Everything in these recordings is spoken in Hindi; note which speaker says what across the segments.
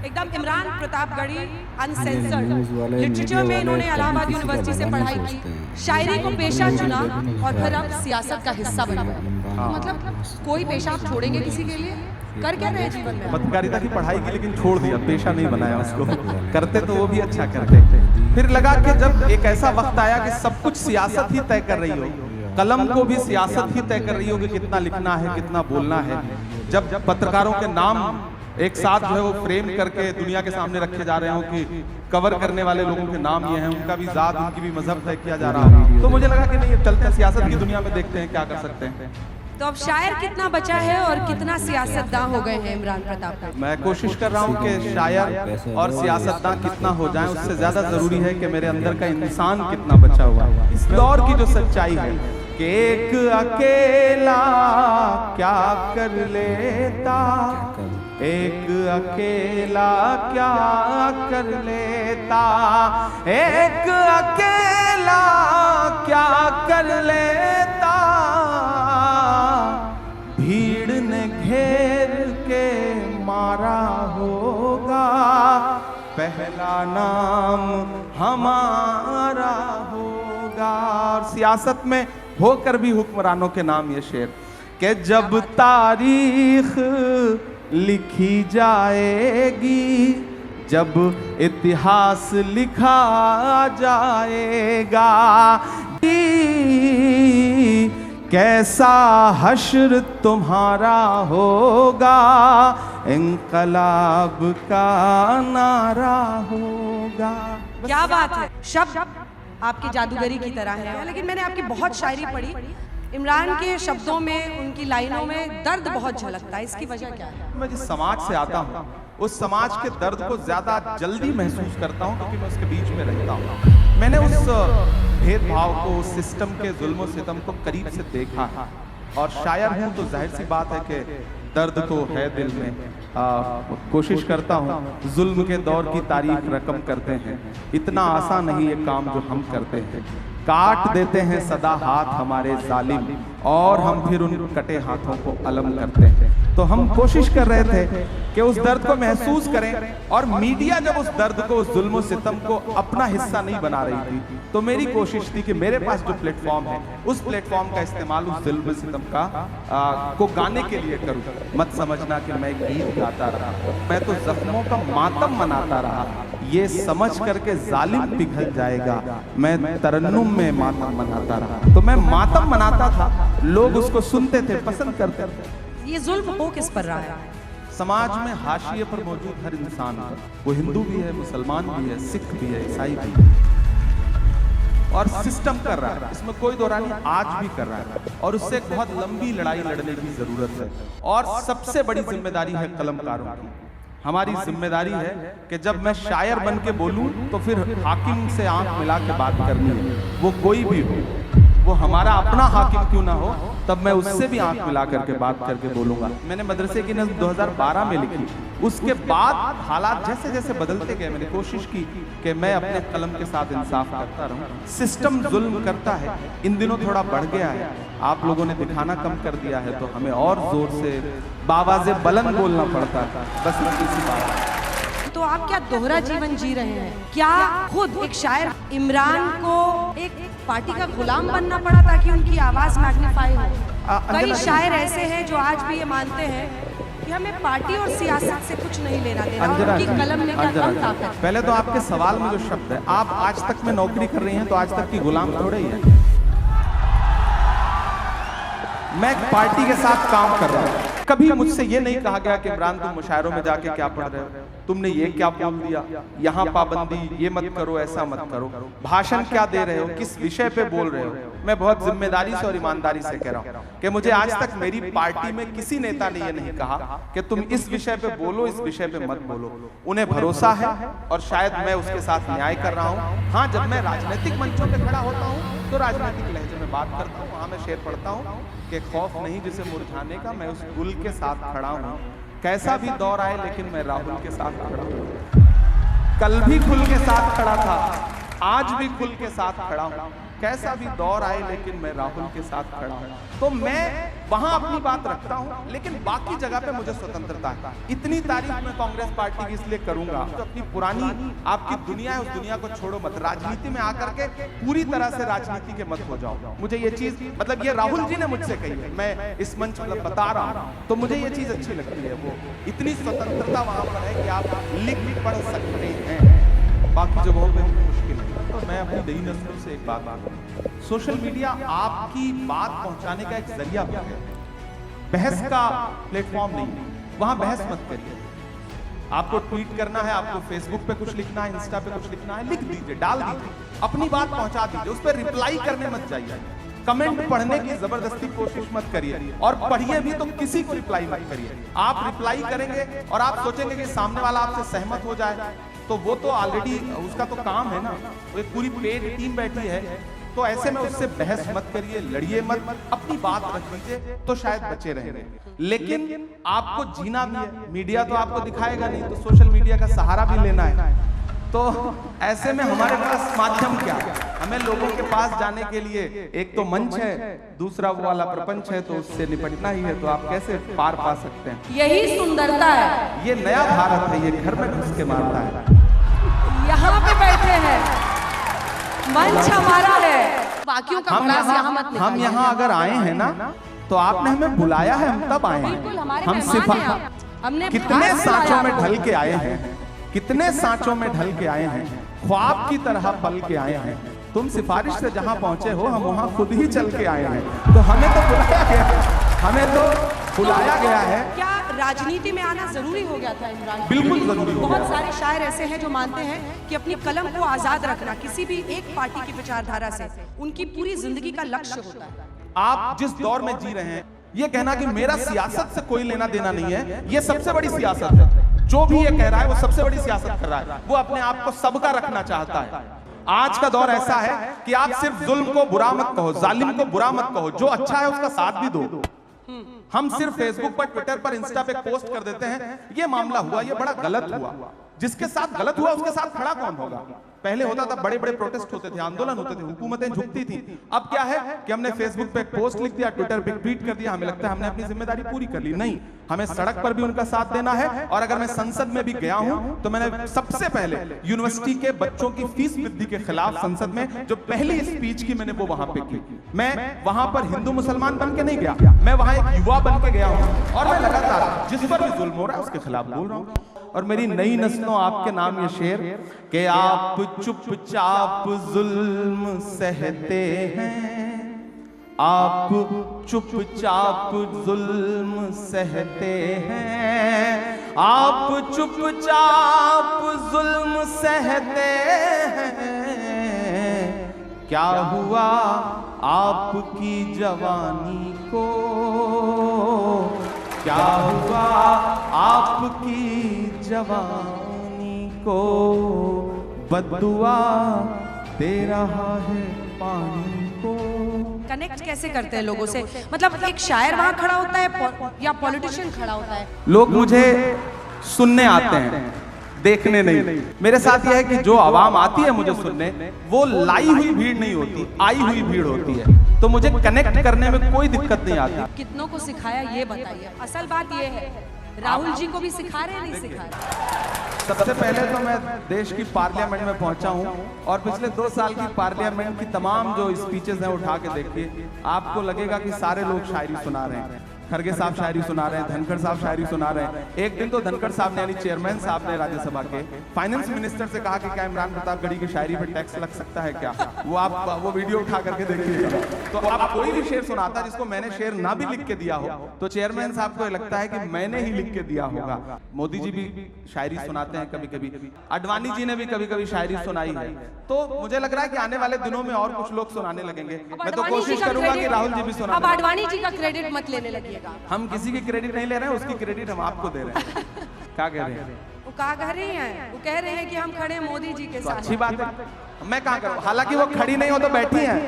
Speaker 1: एकदम इमरान प्रतापगढ़ी अनसेंसर्ड। लिटरेचर में इन्होंने इलाहाबाद यूनिवर्सिटी से पढ़ाई की, शायरी को पेशा चुना और फिर अब सियासत का हिस्सा बन गया। मतलब कोई पेशा आप छोड़ेंगे किसी के लिए? कर क्या रहे जीवन में?
Speaker 2: पत्रकारिता की पढ़ाई की लेकिन छोड़ दिया, पेशा नहीं बनाया उसको। करते तो वो भी अच्छा करते। फिर लगा कि जब एक ऐसा वक्त आया कि सब कुछ सियासत ही तय कर रही हो, कलम को भी सियासत ही तय कर रही हो कि कितना लिखना है, कितना बोलना है। जब पत्रकारों के नाम एक साथ जो है वो फ्रेम करके दुनिया के सामने रखे जा रहे हो कि कवर करने वाले लोगों के नाम ये हैं, उनका भी जात, उनकी भी मजहब तय किया जा रहा है, तो मुझे लगा कि नहीं, चलते हैं सियासत की दुनिया में, देखते हैं क्या कर सकते हैं।
Speaker 1: तो अब शायर कितना बचा है और कितना सियासतदां हो गए हैं इमरान प्रताप?
Speaker 2: मैं कोशिश कर रहा हूँ कि शायर और सियासतदां कितना हो जाएं, उससे ज्यादा जरूरी है कि मेरे अंदर का इंसान कितना बचा हुआ है। इस दौर की जो सच्चाई है कि एक अकेला क्या कर लेता, एक अकेला क्या कर लेता, एक अकेला क्या कर लेता, भीड़ ने घेर के मारा होगा, पहला नाम हमारा होगा। और सियासत में होकर भी हुक्मरानों के नाम ये शेर कि जब तारीख लिखी जाएगी, जब इतिहास लिखा जाएगा, कैसा हश्र तुम्हारा होगा, इंकलाब का नारा होगा।
Speaker 1: क्या बात है, शब्द आपकी जादूगरी की तरह है। लेकिन मैंने आपकी बहुत शायरी पढ़ी, इमरान के शब्दों में, उनकी लाइनों में दर्द बहुत झलकता है, इसकी वजह क्या है?
Speaker 2: मैं जिस समाज से आता हूँ उस समाज के दर्द को ज्यादा जल्दी महसूस करता हूँ क्योंकि मैं उसके बीच में रहता हूँ। मैंने उस भेदभाव को, उस सिस्टम के जुल्म और सितम को करीब से देखा है और शायर हूँ तो जाहिर सी बात है कि दर्द तो है दिल में। कोशिश करता हूँ, जुल्म के दौर की तारीख रकम करते हैं, इतना आसान नहीं ये काम जो हम करते हैं, काट देते हैं सदा हाथ हमारे जालिम और हम फिर उन कटे हाथों को अलम करते हैं। तो हम कोशिश कर रहे थे कि उस दर्द को महसूस करें और मीडिया जब उस दर्द को, उस जुल्म सितम को अपना हिस्सा नहीं बना रही थी, तो मेरी कोशिश थी कि मेरे पास जो प्लेटफॉर्म है उस प्लेटफॉर्म का इस्तेमाल उस जुल्म सितम का को गाने के लिए करूं। मत समझना कि मैं गीत गाता रहा, मैं तो जख्मों का मातम मनाता रहा, ये समझ करके जालिम पिघल जाएगा, मैं तरन्नुम में मातम मनाता रहा। तो मैं मातम मनाता था, लोग उसको सुनते थे, पसंद करते थे।
Speaker 1: ये जुल्म हो किस पर रहा है?
Speaker 2: समाज में हाशिए पर मौजूद हर इंसान पर, वो हिंदू भी है, मुसलमान भी है, सिख भी है, ईसाई भी है, और सिस्टम कर रहा है, इसमें कोई दो राय नहीं, आज भी कर रहा है और उससे एक बहुत लंबी लड़ाई लड़ने की जरूरत है। और सबसे बड़ी जिम्मेदारी है कलमकारों की। हमारी जिम्मेदारी है कि जब मैं शायर बन के बोलूं तो फिर हाकिम से आंख मिला के बात करनी है, वो कोई भी हो, वो हमारा अपना हाकिम क्यों ना हो, तब मैं उससे भी आंख मिला करके बात करके बोलूंगा। मैंने मदरसे की नज़्म 2012 में लिखी, उसके बाद हालात जैसे जैसे बदलते गए, मैंने कोशिश की कि मैं अपने कलम के साथ इंसाफ करता रहूं। सिस्टम जुल्म करता है, इन दिनों थोड़ा बढ़ गया है, आप लोगों ने दिखाना कम कर दिया है, तो हमें और जोर से बावाज़े बुलंद बोलना पड़ता है। बस इतनी सी बात है।
Speaker 1: तो आप क्या दोहरा जीवन जी रहे हैं? क्या खुद एक शायर इमरान को एक पार्टी का गुलाम बनना पड़ा ताकि उनकी आवाज मैग्नीफाई हो? कई शायर ऐसे हैं जो आज भी ये मानते हैं कि हमें पार्टी और सियासत से कुछ नहीं लेना देना, और उनकी कलम में क्या कम ताकत।
Speaker 2: पहले तो आपके सवाल में जो शब्द है, आप आज तक में नौकरी कर रही हैं तो आज तक की गुलाम थोड़े ही है। मैं एक पार्टी के साथ काम कर रहा हूँ। कभी मुझसे ये नहीं कहा गया कि इमरान तुम मुशायरों में जाके क्या पढ़ रहे हो, तुमने ये क्या बोल दिया, यहाँ पाबंदी, ये मत करो, ऐसा मत करो, भाषण क्या दे रहे हो, किस विषय पे बोल रहे हो। मैं बहुत जिम्मेदारी से और ईमानदारी से कह रहा हूँ कि मुझे आज तक मेरी पार्टी में किसी नेता ने ये नहीं कहा कि तुम इस विषय पे बोलो, इस विषय पे मत बोलो। उन्हें भरोसा है और शायद मैं उसके साथ न्याय कर रहा हूँ। हाँ, जब मैं राजनीतिक मंचों पे खड़ा होता हूँ तो राजनीतिक लहजे में बात करता हूँ, वहाँ मैं शेर पढ़ता हूँ कि खौफ नहीं जिसे मुरझाने का, मैं उस गुल के साथ खड़ा हूँ, कैसा भी दौर आए लेकिन मैं राहुल के साथ खड़ा हूँ। कल भी खुल के साथ खड़ा था, आज भी खुल के साथ खड़ा हूँ, कैसा भी दौर आए लेकिन मैं राहुल के साथ खड़ा हूं। तो मैं वहां अपनी बात रखता हूं, लेकिन बाकी जगह पे मुझे स्वतंत्रता है। इतनी तारीफ मैं कांग्रेस पार्टी की इसलिए करूंगा, तो अपनी पुरानी आपकी दुनिया है, उस दुनिया को छोड़ो मत, राजनीति में आकर के पूरी तरह से राजनीति के मत हो जाओ। मुझे ये चीज मतलब ये राहुल जी ने मुझसे कही है, मैं इस मंच मतलब बता रहा हूं, तो मुझे ये चीज अच्छी लगती है। वो इतनी स्वतंत्रता वहां पर है कि आप लिख भी पढ़ सकते हैं, बाकी जगहों पे मुश्किल है। तो मैं अपनी नई नस्ल से एक बात सोशल मीडिया आपकी बात पहुंचाने का एक जरिया भी है, बहस का प्लेटफॉर्म नहीं। वहां बहस मत करिए। आपको ट्वीट करना है, आपको फेसबुक पे कुछ लिखना है, इंस्टा पे कुछ लिखना है, लिख दीजिए, डाल दीजिए, अपनी बात पहुंचा दीजिए। उस पर रिप्लाई करने मत जाइए, कमेंट पढ़ने की जबरदस्ती कोशिश मत करिए, और पढ़िए भी तो किसी को रिप्लाई मत करिए। आप रिप्लाई करेंगे और आप सोचेंगे कि सामने वाला आपसे सहमत हो जाए, तो वो तो ऑलरेडी उसका तो काम है ना, वो एक पूरी पेड टीम बैठी है। तो ऐसे में उससे बहस मत करिए, लड़िए मत, अपनी बात रख लीजिए, तो शायद बचे रहेंगे। लेकिन आपको जीना भी है, मीडिया तो आपको दिखाएगा नहीं, तो सोशल मीडिया का सहारा भी लेना है। तो ऐसे में हमारे पास माध्यम क्या है? हमें लोगों के पास जाने के लिए एक तो मंच है, दूसरा वो वाला प्रपंच है, तो उससे निपटना ही है। तो आप कैसे पार पा सकते हैं?
Speaker 1: यही सुंदरता है।
Speaker 2: ये नया भारत है, ये घर में घुस के मारता है।
Speaker 1: यहाँ पे बैठे हैं, मंच हमारा है, बाकियों का प्रयास यहाँ मत निकालिए।
Speaker 2: हम यहाँ अगर आए हैं ना, तो आपने हमें बुलाया है, हम तब आए
Speaker 1: बिल्कुल, हमारे
Speaker 2: हैं। हम
Speaker 1: मेहमान हैं आप। हमने
Speaker 2: कितने
Speaker 1: खास
Speaker 2: सांचों में
Speaker 1: बुलाया
Speaker 2: ढल के आए हैं, कितने सांचों में ढल के आए हैं, ख्वाब की तरह पल के आए हैं। तुम सिफारिश से जहां पहुंचे हो, हम वहां खुद ही चल के आए हैं। तो हमें तो बुलाया गया, हमें तो बुलाया गया है।
Speaker 1: क्या राजनीति में आना जरूरी हो गया था इमरान?
Speaker 2: बिल्कुल जरूरी हो गया।
Speaker 1: बहुत सारे शायर ऐसे हैं जो मानते हैं कि अपनी कलम को आजाद रखना किसी भी एक पार्टी की विचारधारा से उनकी पूरी जिंदगी का लक्ष्य होता है।
Speaker 2: आप जिस दौर में जी रहे हैं, ये कहना कि मेरा सियासत से कोई लेना देना नहीं है, ये सबसे बड़ी सियासत है। जो भी ये कह रहा है वो सबसे बड़ी सियासत कर रहा है। वो अपने आप को सबका रखना चाहता है। आज का दौर ऐसा है कि आप सिर्फ जुल्म को बुरा मत कहो, जालिम को बुरा मत कहो, जो अच्छा है उसका साथ भी दो। हम सिर्फ फेसबुक पर, ट्विटर पर, इंस्टा पे पोस्ट कर देते हैं, ये मामला हुआ, ये बड़ा गलत हुआ। जिसके साथ गलत हुआ उसके साथ खड़ा कौन होगा? पहले होता था, बड़े बड़े प्रोटेस्ट होते थे, आंदोलन होते थे, हुकूमतें झुकती थी। अब क्या है कि हमने फेसबुक पे एक पोस्ट लिख दिया, ट्विटर पे ट्वीट कर दिया, हमें लगता है हमने अपनी जिम्मेदारी पूरी कर ली। नहीं, हमें सड़क पर भी उनका साथ देना है। और अगर मैं संसद में भी गया हूं, तो मैंने सबसे पहले यूनिवर्सिटी के बच्चों की फीस वृद्धि के खिलाफ संसद में जो पहली स्पीच की मैंने वो वहां पे की। मैं वहां पर हिंदू मुसलमान बन के नहीं गया, मैं वहां एक युवा बन के गया हूं, और मैं लगातार जिस पर भी जुल्म हो रहा है उसके खिलाफ बोल रहा हूं। और मेरी नई नस्लों आपके नाम ये शेर कि आप चुपचाप जुल्म सहते हैं, आप चुपचाप जुल्म सहते हैं, आप चुपचाप जुल्म सहते हैं। क्या हुआ आपकी जवानी को, क्या हुआ आपकी जवानी को, बद्दुआ दे रहा है पानी को।
Speaker 1: कनेक्ट कैसे करते हैं लोगों से? मतलब एक शायर वहां खड़ा होता है या पॉलिटिशियन खड़ा होता है?
Speaker 2: लोग मुझे सुनने आते हैं, देखने नहीं। मेरे साथ यह है कि जो आवाम आती है मुझे सुनने, वो लाई हुई भीड़ नहीं होती, आई हुई भीड़ होती है। तो मुझे कनेक्ट करने में कोई दिक्कत नहीं आती।
Speaker 1: कितनों को सिखाया ये बताइए। असल बात ये है, राहुल जी को भी सिखा रहे हैं, नहीं सिखा रहे?
Speaker 2: सबसे पहले तो मैं देश की पार्लियामेंट में पहुंचा हूं, और पिछले 2 साल की पार्लियामेंट की तमाम जो स्पीचेस हैं उठा के देखिए, आपको लगेगा कि सारे लोग शायरी सुना रहे हैं। खरगे साहब शायरी सुना रहे हैं, धनखड़ साहब शायरी सुना रहे हैं। एक दिन तो धनखड़ साहब ने, यानी चेयरमैन साहब ने राज्यसभा के, फाइनेंस मिनिस्टर से कहा कि क्या इमरान प्रतापगढ़ी की शायरी पर टैक्स लग सकता है क्या? वो आप वो वीडियो उठा करके देखिए। तो आप कोई भी शेर सुनाता जिसको मैंने शेर ना भी लिख के दिया हो, तो चेयरमैन साहब को लगता है कि मैंने ही लिख के दिया होगा। मोदी जी भी शायरी सुनाते हैं कभी कभी, अडवाणी जी ने भी कभी कभी शायरी सुनाई है। तो मुझे लग रहा है कि आने वाले दिनों में और कुछ लोग सुनाने लगेंगे। मैं तो कोशिश करूंगा कि राहुल जी भी सुना।
Speaker 1: अब अडवाणी जी का क्रेडिट मत लेने लगिएगा।
Speaker 2: हम किसी की क्रेडिट नहीं ले रहे हैं, उसकी क्रेडिट हम आपको दे रहे हैं। क्या कह रहे हैं?
Speaker 1: वो क्या कह रही हैं? वो कह रहे हैं कि हम खड़े हैं मोदी जी के साथ।
Speaker 2: अच्छी बात है, मैं कहाँ करूँ? हालांकि वो खड़ी नहीं हो तो बैठी हैं।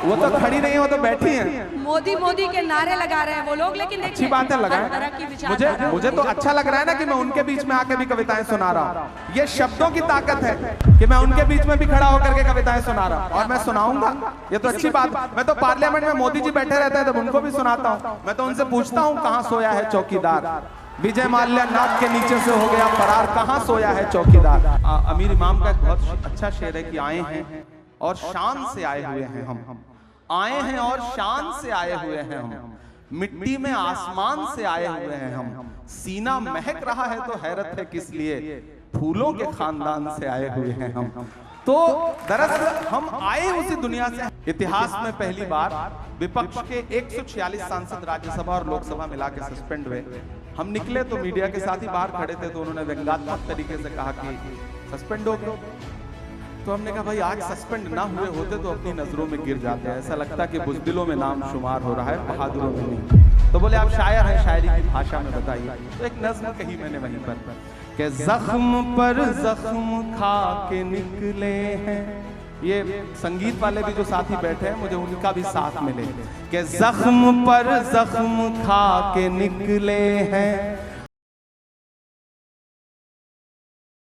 Speaker 2: वो तो खड़ी नहीं है, वो तो बैठी हैं।
Speaker 1: मोदी मोदी के नारे लगा रहे हैं वो लोग, लेकिन देखिए
Speaker 2: अच्छी बात है,
Speaker 1: हर तरह की
Speaker 2: लगाए।
Speaker 1: विचारधारा
Speaker 2: मुझे तो अच्छा लग रहा है ना कि मैं उनके बीच में आके भी कविताएं सुना रहा हूँ। ये शब्दों की ताकत है कि मैं उनके बीच में भी खड़ा होकर के कविताएं सुना रहा हूँ, और मैं सुनाऊंगा। ये तो अच्छी बात। मैं तो पार्लियामेंट में मोदी जी बैठे रहते हैं तब उनको भी सुनाता हूँ। मैं तो उनसे पूछता हूँ कहाँ सोया है चौकीदार, विजय माल्या नाक के नीचे से हो गया फरार, कहाँ सोया है चौकीदार। अमीर इमाम का एक बहुत अच्छा शेर है कि आए हैं और शान से आए हुए हैं हम, आए हैं और शान से आए हुए हैं हम, मिट्टी में आसमान से आए हुए हैं हम, सीना महक रहा है तो हैरत है किस लिए, फूलों के खानदान से आए हुए हैं हम। तो दरअसल हम आए उसी दुनिया से। इतिहास में पहली बार विपक्ष के 146 सांसद राज्यसभा और लोकसभा मिला के सस्पेंड हुए। हम निकले तो मीडिया के साथ ही बाहर खड़े थे, तो उन्होंने व्यंग्यात्मक तरीके से कहा कि सस्पेंड हो गए। तो हमने कहा भाई आज सस्पेंड ना हुए होते तो अपनी नजरों में गिर जाते हैं, ऐसा लगता कि बुज़दिलों में नाम शुमार हो रहा है, बहादुरों में नहीं। तो बोले आप शायर हैं, शायरी की भाषा में बताइए। तो एक नज्म कही मैंने वहीं पर कि जख्म पर जख्म खा के निकले हैं। ये संगीत वाले भी जो साथी बैठे हैं मुझे उनका भी साथ मिले कि जख्म पर जख्म खा के निकले हैं,